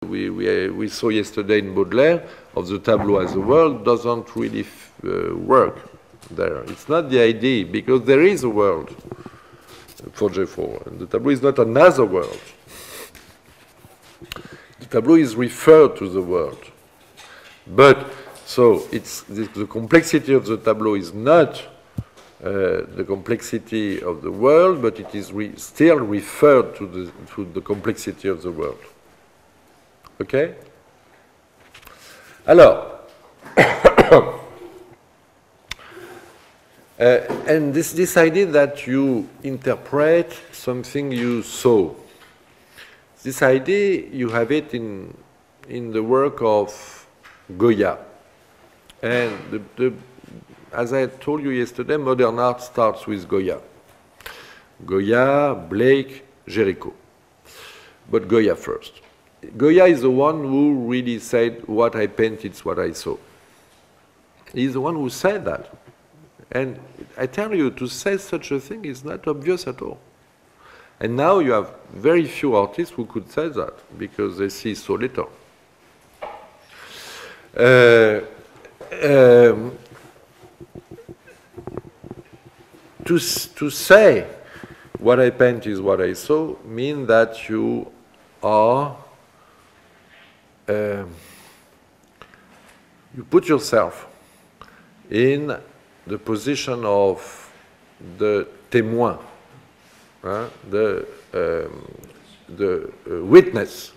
we saw yesterday in Baudelaire of the tableau as a world doesn't really work there. It's not the idea, because there is a world for J4, and the tableau is not another world. The tableau is referred to the world. But, so, it's the complexity of the tableau is not the complexity of the world, but it is still referred to the complexity of the world. Okay? Alors, and this idea that you interpret something you saw, this idea, you have it in the work of Goya. And as I told you yesterday, modern art starts with Goya. Goya, Blake, Géricault. But Goya first. Goya is the one who really said, what I paint, it's what I saw. He's the one who said that. And I tell you, to say such a thing is not obvious at all. And now you have very few artists who could say that, because they see so little. To say what I paint is what I saw means that you are, you put yourself in the position of the témoin, the witness,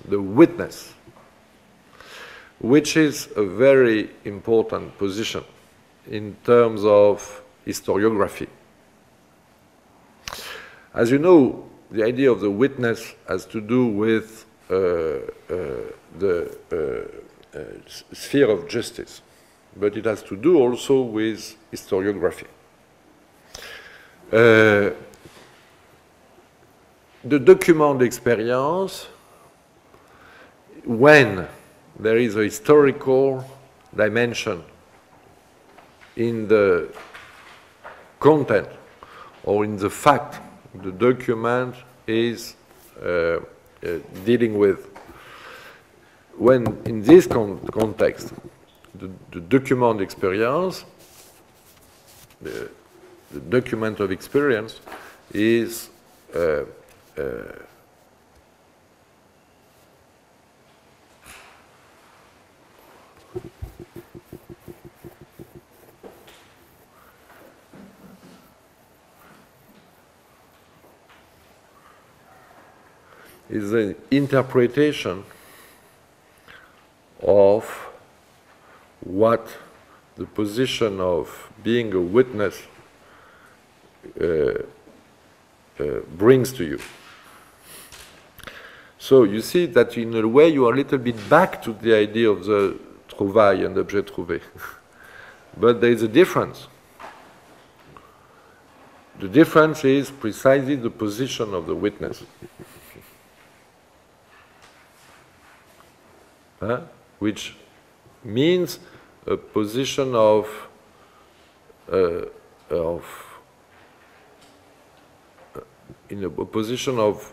which is a very important position in terms of historiography. As you know, the idea of the witness has to do with the sphere of justice, but it has to do also with historiography. The document experience, when there is a historical dimension in the content or in the fact the document is dealing with. When in this context, the document experience, the document of experience is is an interpretation of what the position of being a witness brings to you. So you see that in a way you are a little bit back to the idea of the trouvaille and objet trouvé. But there is a difference. The difference is precisely the position of the witness. Which means a position of in a position of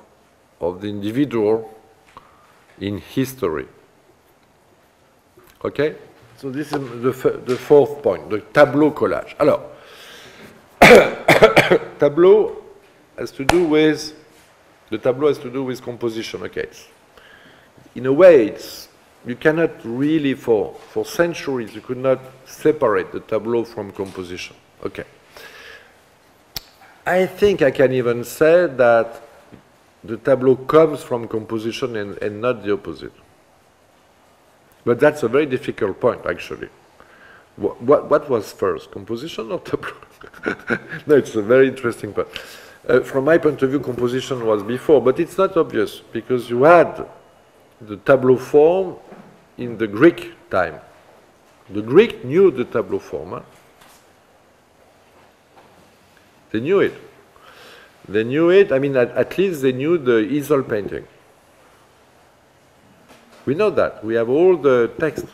the individual in history. Okay? So this is the fourth point, the tableau collage. Alors, tableau has to do with, the tableau has to do with composition. Okay. In a way, it's, you cannot really, for centuries, you could not separate the tableau from composition. Okay. I think I can even say that the tableau comes from composition and not the opposite. But that's a very difficult point, actually. What was first, composition or tableau? No, it's a very interesting point. From my point of view, composition was before, but it's not obvious, because you had the tableau form in the Greek time. The Greek knew the tableau form. Huh? They knew it. They knew it, I mean, at least they knew the easel painting. We know that. We have all the text.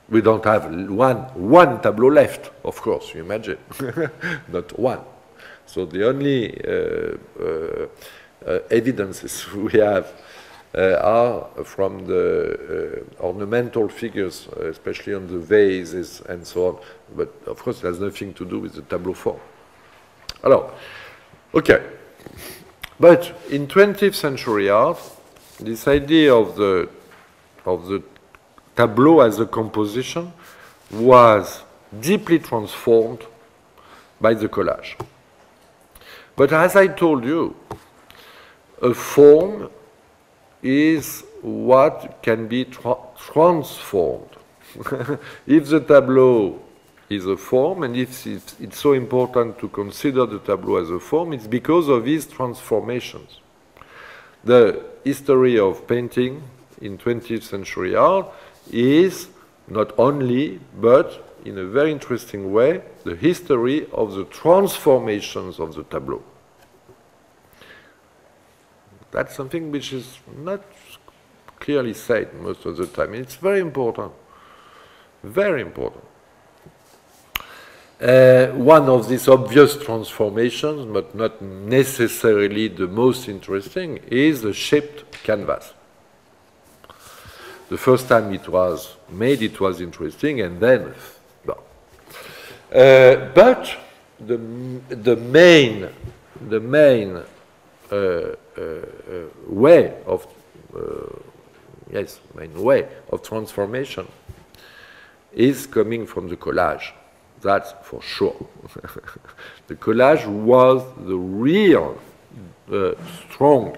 We don't have one tableau left, of course, you imagine. Not one. So the only evidences we have are from the ornamental figures, especially on the vases and so on. But of course, it has nothing to do with the tableau form. Alors, okay. But in 20th century art, this idea of the tableau as a composition was deeply transformed by the collage. But as I told you, a form is what can be transformed. If the tableau is a form, and if it's so important to consider the tableau as a form, it's because of these transformations. The history of painting in 20th century art is not only, but in a very interesting way, the history of the transformations of the tableau. That's something which is not clearly said most of the time. It's very important. Very important. One of these obvious transformations, but not necessarily the most interesting, is the shaped canvas. The first time it was made, it was interesting, and then, well. But the main way of main way of transformation is coming from the collage. That's for sure. The collage was the real strong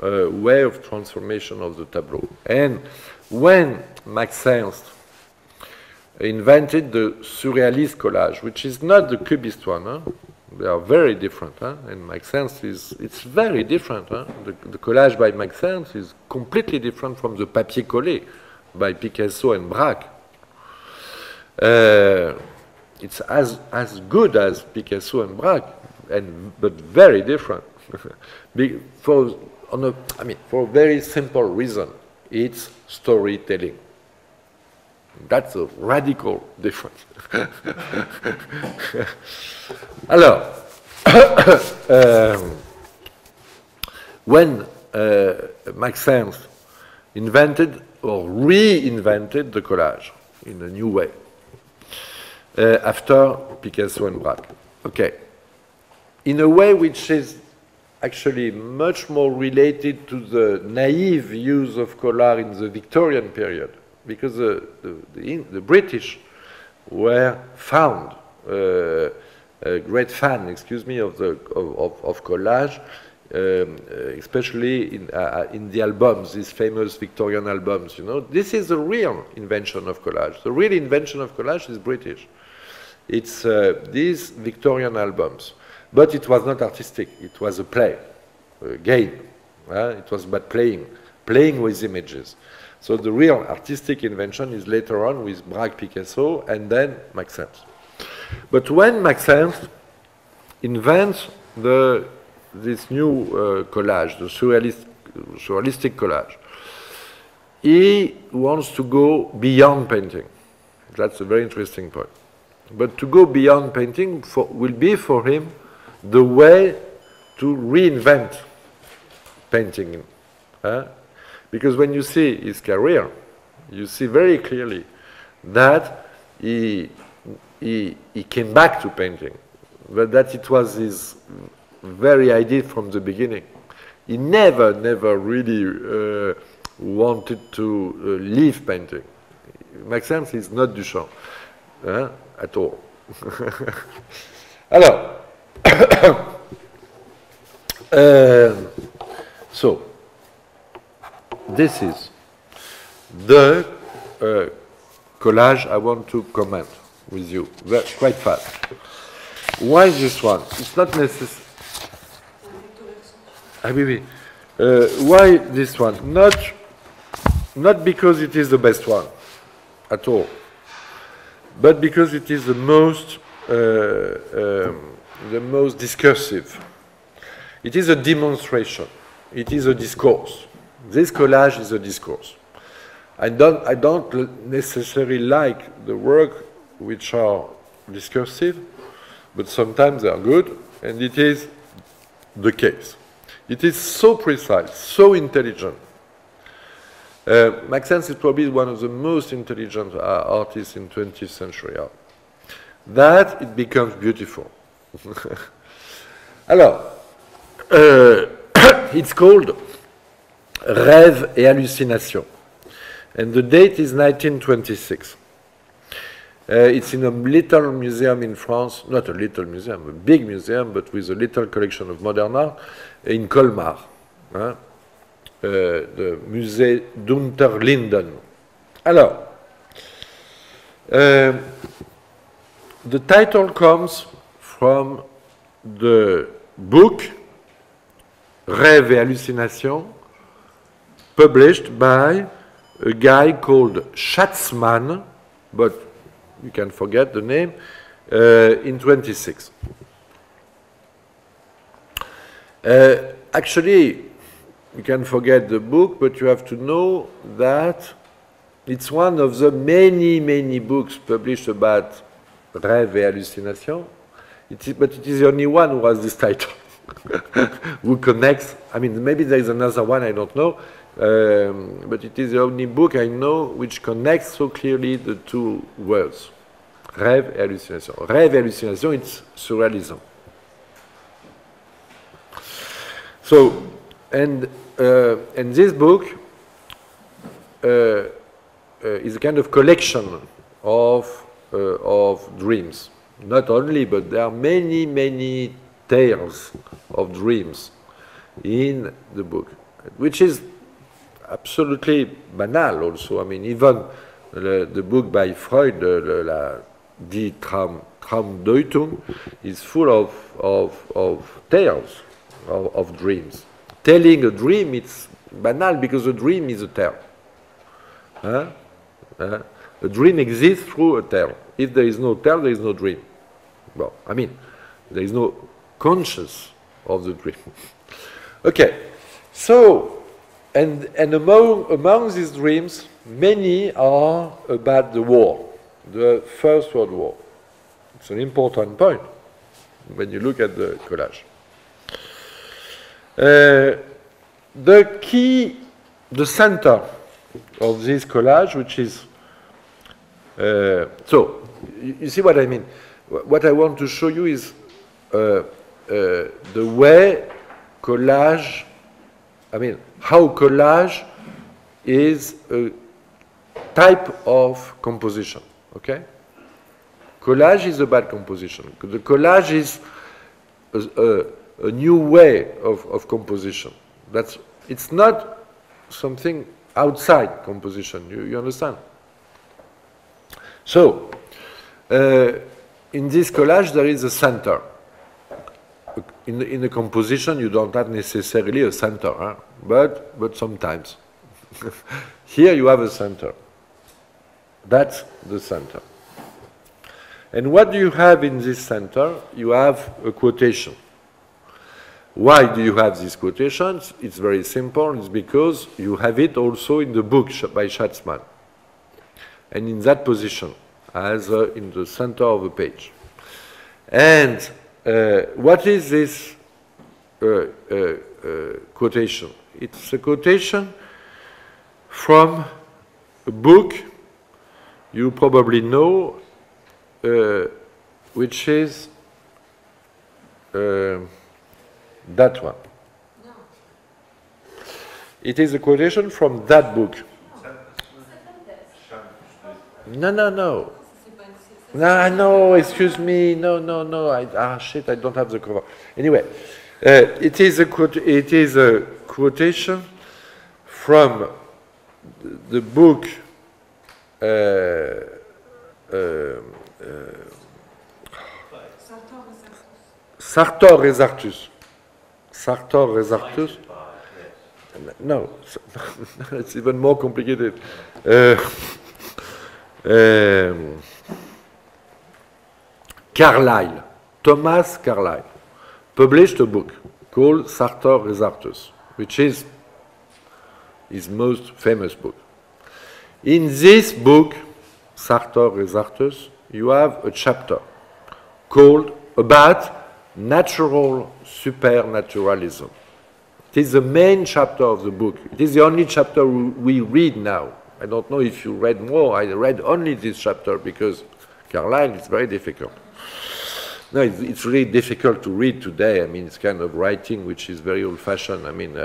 way of transformation of the tableau. And when Max Ernst invented the surrealist collage, which is not the cubist one, huh? They are very different, huh? And Max Ernst it's very different. Huh? The collage by Max Ernst is completely different from the papier collé by Picasso and Braque. It's as good as Picasso and Braque, but very different. For a very simple reason, it's storytelling. That's a radical difference. Alors, when Max Ernst invented or reinvented the collage in a new way, after Picasso and Braque. Okay. In a way which is actually much more related to the naive use of color in the Victorian period, because the British were found a great fan, excuse me, of collage, especially in the albums, these famous Victorian albums. You know, this is the real invention of collage. The real invention of collage is British. It's these Victorian albums. But it was not artistic. It was a play, a game. It was about playing with images. So the real artistic invention is later on with Braque, Picasso, and then Max Ernst. But when Max Ernst invents this new collage, the surrealistic collage, he wants to go beyond painting. That's a very interesting point. But to go beyond painting will be for him the way to reinvent painting. Because when you see his career, you see very clearly that he came back to painting, but that it was his very idea from the beginning. He never really wanted to leave painting. Max Ernst is not Duchamp. At all. Alors, so this is the collage I want to comment with you quite fast. Why this one? It's not necessary. Why this one? Not because it is the best one at all, but because it is the most discursive. It is a demonstration. It is a discourse. This collage is a discourse. I don't necessarily like the work which are discursive, but sometimes they are good, and it is the case. It is so precise, so intelligent, Maxence is probably one of the most intelligent artists in 20th century art. That it becomes beautiful. Alors, it's called Rêve et Hallucination, and the date is 1926. It's in a little museum in France, not a little museum, a big museum, but with a little collection of modern art in Colmar, the Musée d'Unterlinden. Alors, the title comes from the book Rêve et Hallucination, published by a guy called Schatzmann, but you can forget the name, in 26. Actually, you can forget the book, but you have to know that it's one of the many, many books published about Rêve et Hallucination. But it is the only one who has this title, who connects. I mean, maybe there is another one, I don't know, but it is the only book I know which connects so clearly the two words, Rêve et Hallucination. Rêve et Hallucination, it's surrealism. So, and this book is a kind of collection of dreams. Not only, but there are many, many tales of dreams in the book, which is absolutely banal also. I mean, even the book by Freud, Die Traumdeutung, is full of tales of dreams. Telling a dream, it's banal because a dream is a tale. A dream exists through a tale. If there is no tale, there is no dream. Well, I mean, there is no conscious of the dream. Okay, so, and among these dreams, many are about the war, the First World War. It's an important point when you look at the collage. The key, the center of this collage, which is, so, you see what I mean? What I want to show you is the way collage, I mean, how collage is a type of composition, okay? Collage is about composition. The collage is a new way of composition. It's not something outside composition, you understand? So, in this collage there is a center. In the composition you don't have necessarily a center, but sometimes. Here you have a center. That's the center. And what do you have in this center? You have a quotation. Why do you have these quotations? It's very simple. It's because you have it also in the book by Schatzmann. And in that position, as in the center of the page. And what is this quotation? It's a quotation from a book you probably know, which is that one. No. It is a quotation from that book. No. No, excuse me. No. Shit, I don't have the cover. Anyway, it is a quotation from the book Sartor et Zartus. Sartor et Zartus. No, it's even more complicated. Carlyle, Thomas Carlyle, published a book called Sartor et Zartus, which is his most famous book. In this book, Sartor et Zartus, you have a chapter called about natural supernaturalism. It is the main chapter of the book. It is the only chapter we read now. I don't know if you read more. I read only this chapter because Carlyle is very difficult. No, it's really difficult to read today. I mean, it's kind of writing which is very old-fashioned. I mean,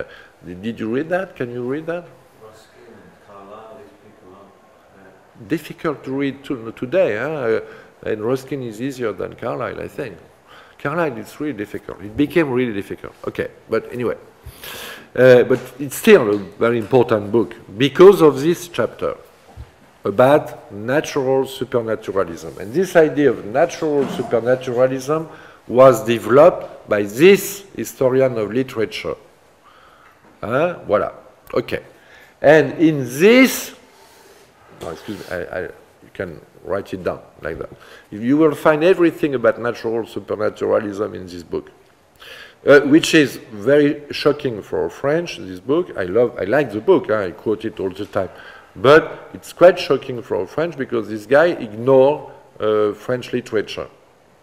did you read that? Can you read that? Ruskin and Carlyle, these people are difficult to read today, huh? And Ruskin is easier than Carlyle, I think. Carlyle is really difficult. It became really difficult. Okay, but anyway. But it's still a very important book because of this chapter about natural supernaturalism. And this idea of natural supernaturalism was developed by this historian of literature. Voilà. Okay. And in this, oh, excuse me, you can write it down like that. You will find everything about natural supernaturalism in this book. Which is very shocking for French, this book. I like the book, I quote it all the time. But it's quite shocking for French because this guy ignored French literature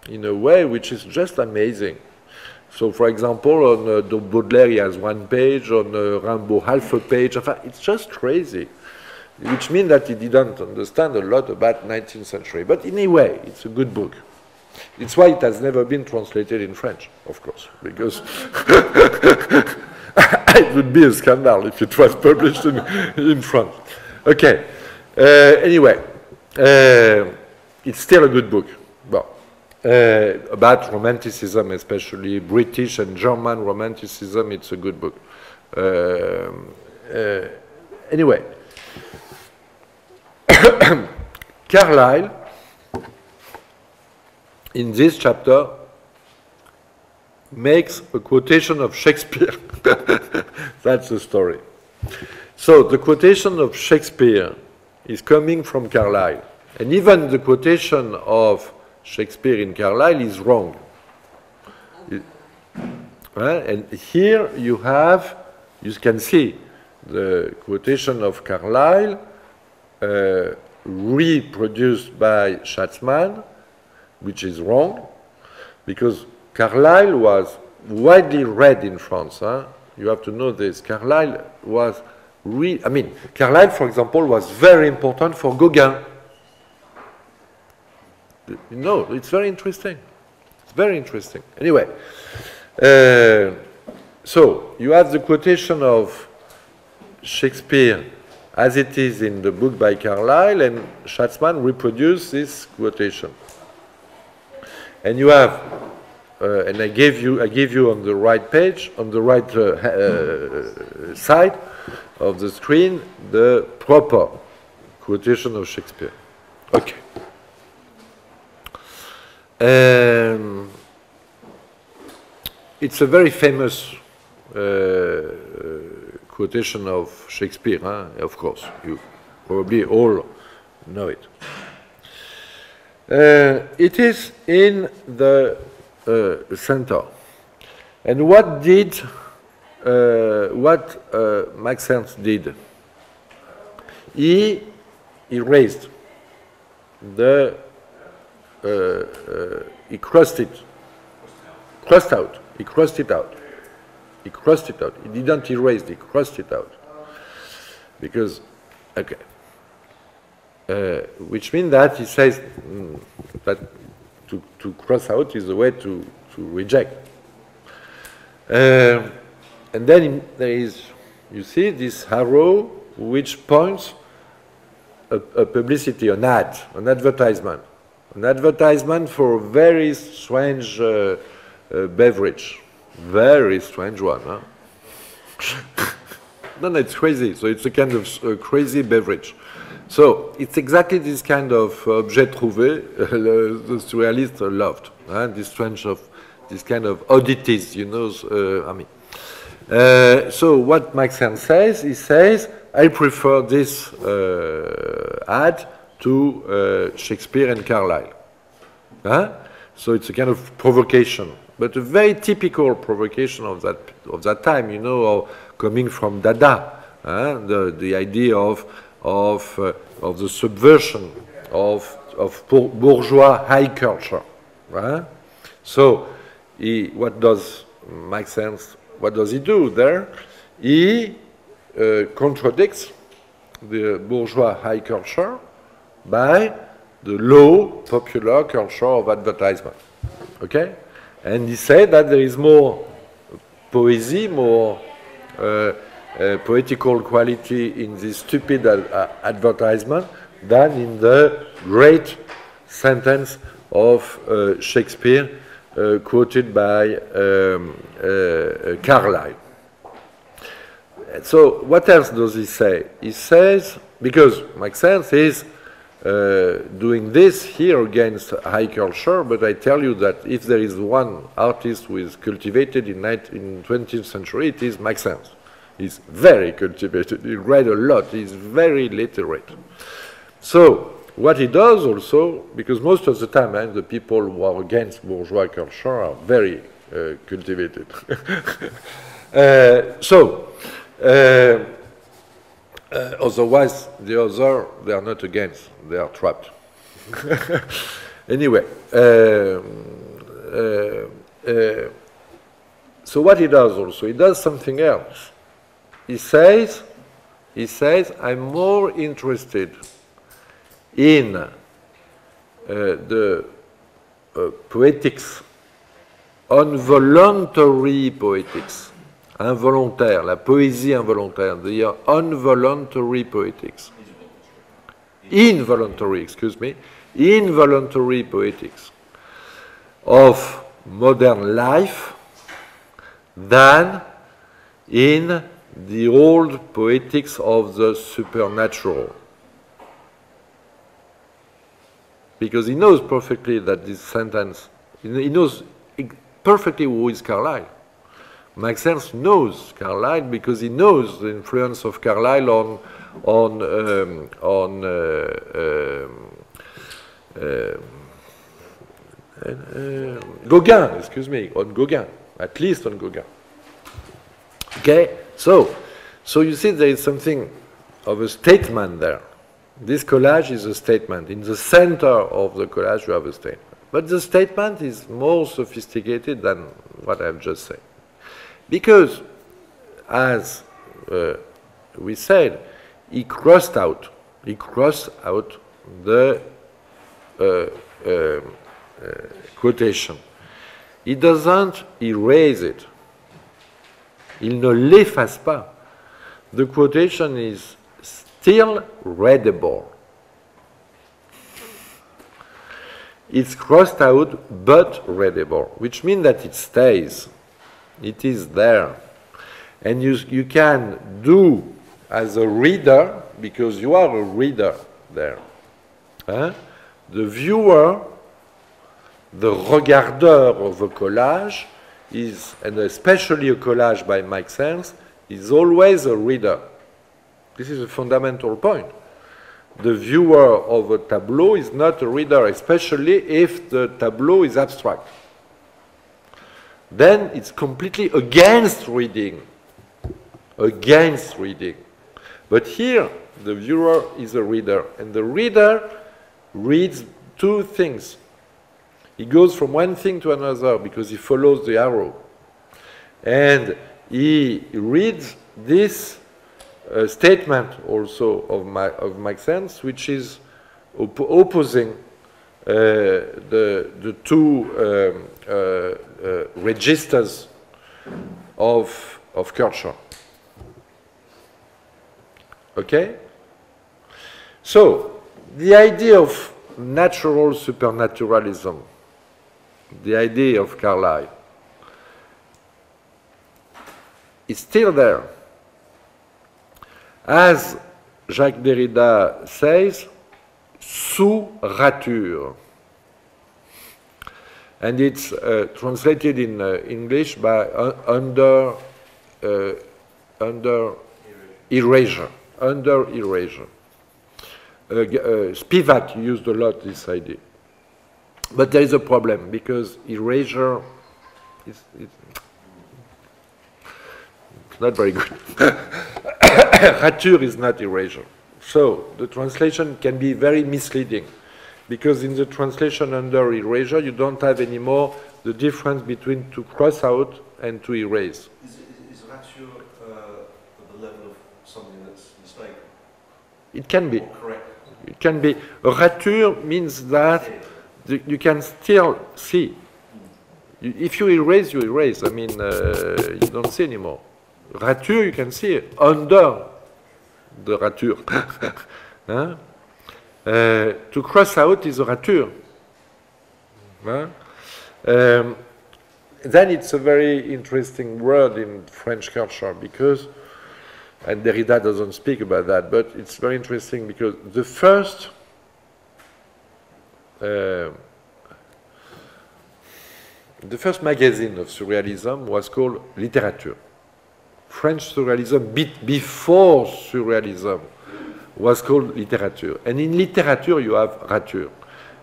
in a way which is just amazing. So, for example, on Baudelaire he has 1 page, on Rimbaud half a page. Enfin, it's just crazy, which means that he didn't understand a lot about 19th century. But anyway, it's a good book. It's why it has never been translated in French, of course, because it would be a scandal if it was published in France. Okay. Anyway, it's still a good book. Well, about Romanticism, especially British and German Romanticism, it's a good book. Anyway, Carlyle, in this chapter, makes a quotation of Shakespeare. That's the story. So the quotation of Shakespeare is coming from Carlyle. And even the quotation of Shakespeare in Carlyle is wrong. And here you have, you can see the quotation of Carlyle reproduced by Schatzman, which is wrong, because Carlyle was widely read in France. You have to know this. Carlyle was Carlyle, for example, was very important for Gauguin. No, it's very interesting. It's very interesting. Anyway, so you have the quotation of Shakespeare as it is in the book by Carlyle, and Schatzman reproduced this quotation. And you have, and I gave you on the right page, on the right side of the screen, the proper quotation of Shakespeare. Okay. It's a very famous quotation of Shakespeare, of course. You probably all know it. It is in the center. And what did Maxence did? He erased the he crossed it out. He crossed it out. He crossed it out. He didn't erase it. He crossed it out. Because, okay. Which means that he says that to cross out is a way to reject. And then there is, you see, this arrow which points a publicity, an ad, an advertisement. An advertisement for a very strange beverage. Very strange one, huh? No, it's crazy. So it's a kind of crazy beverage. So it's exactly this kind of objet trouvé the surrealists loved. This kind of oddities, you know. So what Maxence says, he says, I prefer this ad to Shakespeare and Carlyle. So it's a kind of provocation, but a very typical provocation of that time, you know, coming from Dada, the idea of the subversion of bourgeois high culture. So what does Maxence what does he do there? He contradicts the bourgeois high culture by the low popular culture of advertisement. Okay? And he said that there is more poesy, more poetical quality in this stupid advertisement than in the great sentence of Shakespeare quoted by Carlyle. So what else does he say? He says, because Maxence is doing this here against high culture, but I tell you that if there is one artist who is cultivated in 20th century, it is Maxence. He's very cultivated, he read a lot, he's very literate. So what he does also, because most of the time the people who are against bourgeois culture are very cultivated. Otherwise, the other, they are not against, they are trapped. Anyway, so what he does also, he does something else. He says, I'm more interested in the poetics, involuntary poetics, involontaire, la poésie involontaire, the involuntary poetics. Involuntary, excuse me, involuntary poetics of modern life than in the old poetics of the supernatural. Because he knows perfectly that this sentence, he knows perfectly who is Carlyle. Maxence knows Carlyle because he knows the influence of Carlyle on Gauguin, excuse me, on Gauguin, at least on Gauguin. Okay, so you see there is something of a statement there. This collage is a statement. In the center of the collage you have a statement. But the statement is more sophisticated than what I've just said. Because, as we said, he crossed out the quotation. He doesn't erase it. Il ne l'efface pas. The quotation is still readable. It's crossed out but readable, which means that it stays. It is there. And you can do as a reader, because you are a reader there. The viewer, the regardeur of a collage, is, and especially a collage by Maxence, is always a reader. This is a fundamental point. The viewer of a tableau is not a reader, especially if the tableau is abstract. Then it's completely against reading. Against reading. But here, the viewer is a reader, and the reader reads two things. He goes from one thing to another because he follows the arrow. And he reads this statement also of Maxence, which is opposing the two registers of culture. Okay? So, the idea of natural supernaturalism, the idea of Carlyle, is still there. As Jacques Derrida says, sous rature. And it's translated in English by under erasure. Under erasure. Spivak used a lot this idea. But there is a problem, because erasure is not very good. Rature is not erasure. So the translation can be very misleading, because in the translation under erasure, you don't have anymore the difference between to cross out and to erase. Is mistake. It can be. Or correct. It can be. A rature means that you can still see. If you erase, you erase. I mean, you don't see anymore. Rature, you can see under the rature. Huh? To cross out is a rature. Huh? Then it's a very interesting word in French culture because, and Derrida doesn't speak about that, but it's very interesting because the first magazine of surrealism was called Literature. French surrealism before surrealism was called literature. And in literature you have rature.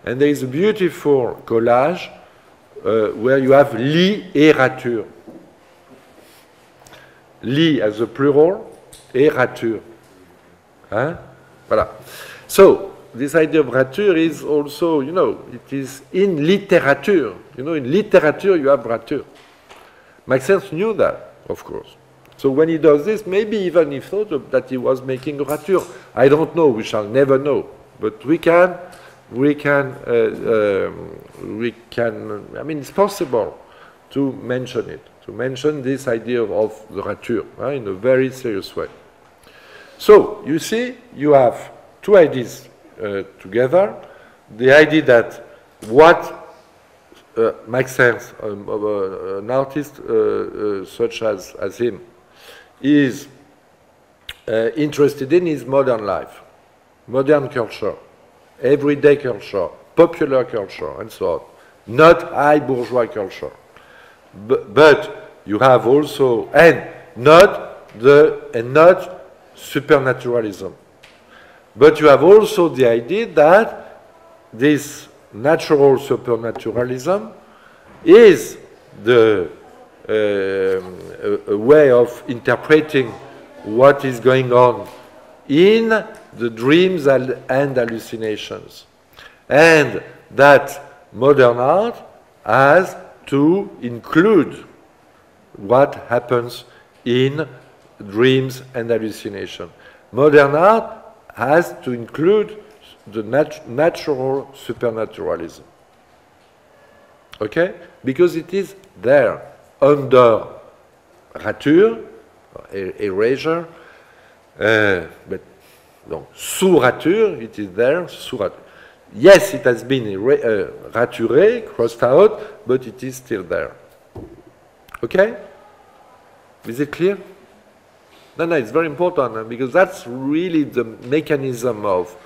And there is a beautiful collage where you have lit et rature. Lit as a plural, et rature. Hein? Voilà. So, this idea of rature is also, you know, it is in literature. You know, in literature you have rature. Maxence knew that, of course. So when he does this, maybe even he thought that he was making a rature. I don't know, we shall never know. But we can, I mean, it's possible to mention it, to mention this idea of the rature in a very serious way. So, you see, you have two ideas together. The idea that what Maxence, an artist such as him, is interested in is modern life, modern culture, everyday culture, popular culture, and so on. Not high bourgeois culture. But you have also, and not supernaturalism. But you have also the idea that this natural supernaturalism is the a way of interpreting what is going on in the dreams and hallucinations. And that modern art has to include what happens in dreams and hallucination. Modern art has to include the natural supernaturalism. Okay? Because it is there, under rature, erasure, but donc, sous rature, it is there, sous rature. Yes, it has been raturé, crossed out, but it is still there. Okay? Is it clear? No, it's very important because that's really the mechanism of,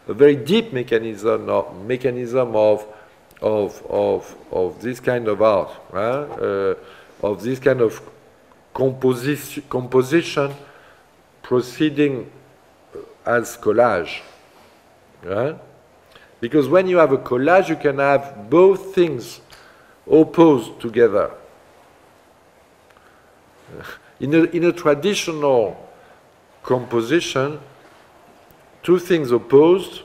a very deep mechanism of this kind of art, of this kind of composition proceeding as collage. Because when you have a collage, you can have both things opposed together. In a traditional composition, two things opposed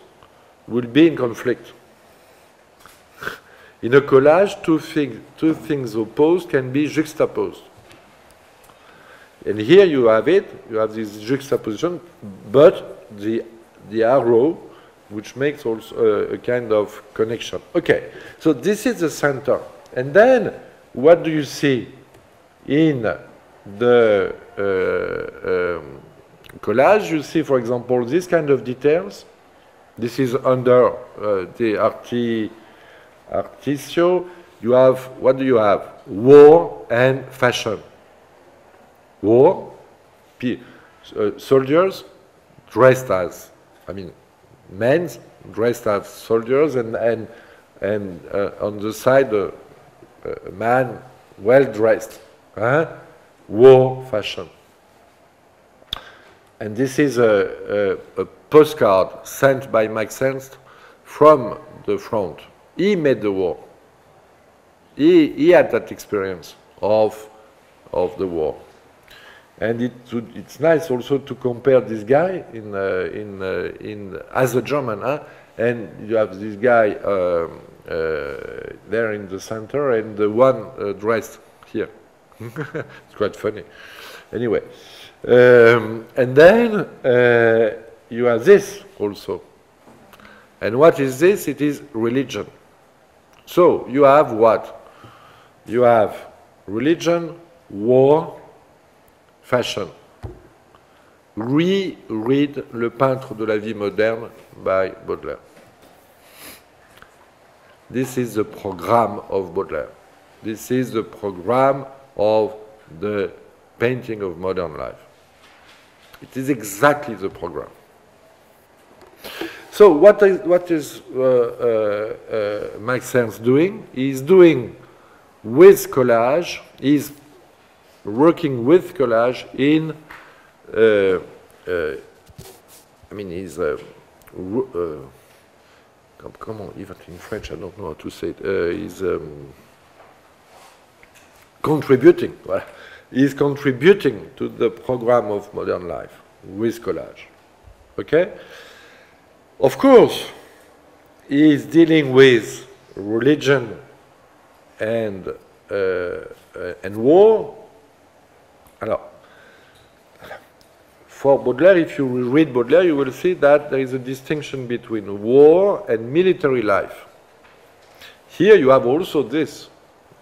will be in conflict. In a collage, two things opposed can be juxtaposed. And here you have it, you have this juxtaposition, but the arrow, which makes also a kind of connection. Okay, so this is the center. And then, what do you see in the collage? You see, for example, this kind of details. This is under the artistio. You have, what do you have? War and fashion. War, soldiers dressed as, I mean, men dressed as soldiers, and on the side a man well dressed. War, fashion. And this is a postcard sent by Maxence from the front. He made the war. He had that experience of the war. And it's nice also to compare this guy as a German, and you have this guy there in the center, and the one dressed here. It's quite funny. Anyway, And then you have this also. And what is this? It is religion. So you have what? You have religion, war, fashion. Reread Le Peintre de la Vie Moderne by Baudelaire. This is the program of Baudelaire. This is the program of the painting of modern life. It is exactly the program. So what is Max Ernst doing? He's doing with collage, he's working with collage in, I mean, he's, comment, even in French, I don't know how to say it, he's contributing, well, he's contributing to the program of modern life with collage, okay? Of course, he is dealing with religion and war. Alors, for Baudelaire, if you read Baudelaire, you will see that there is a distinction between war and military life. Here you have also this,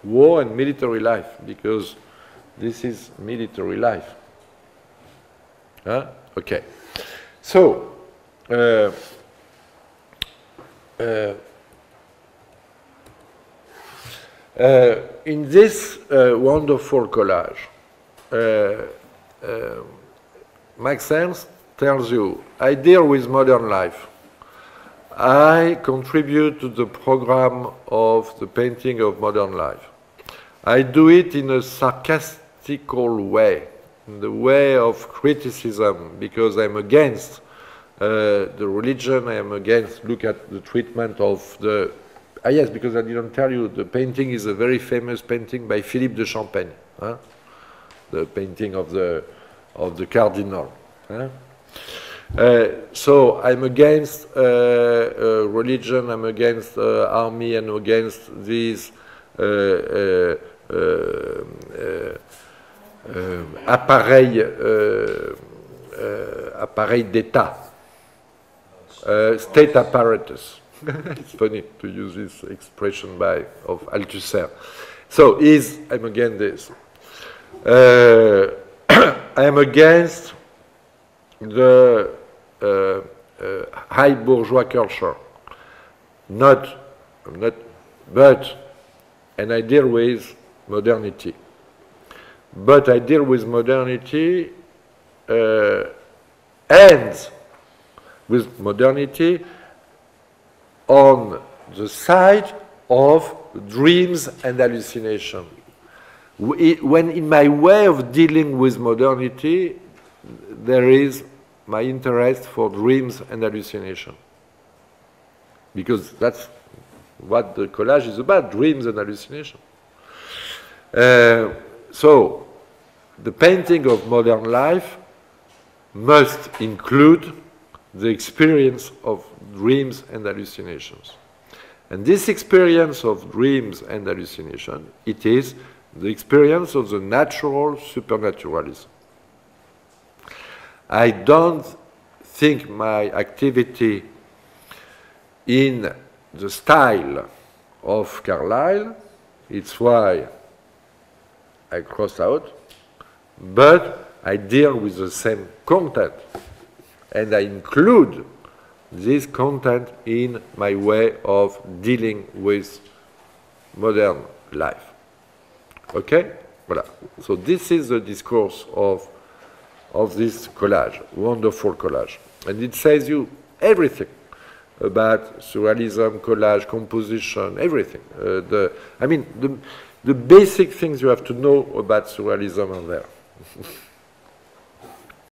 war and military life, because this is military life. Huh? Okay. So, in this wonderful collage, Max Ernst tells you, I deal with modern life. I contribute to the program of the painting of modern life. I do it in a sarcastical way, in the way of criticism, because I'm against the religion, I am against, look at the treatment of the, yes, because I didn't tell you, the painting is a very famous painting by Philippe de Champaigne, huh? The painting of the cardinal. Huh? So I'm against religion, I'm against army, and against these appareils d'État, state apparatus. It's funny to use this expression of Althusser. So I'm against this. I am against the high bourgeois culture. But, and I deal with modernity. But I deal with modernity and with modernity on the side of dreams and hallucination. When in my way of dealing with modernity, there is my interest for dreams and hallucination. Because that's what the collage is about, dreams and hallucination. So, the painting of modern life must include the experience of dreams and hallucinations. And this experience of dreams and hallucination, it is the experience of the natural supernaturalism. I don't think my activity in the style of Carlyle, it's why I cross out, but I deal with the same content, and I include this content in my way of dealing with modern life. Okay? Voilà. So this is the discourse of this collage, wonderful collage. And it says you everything about surrealism, collage, composition, everything. I mean, the basic things you have to know about surrealism are there.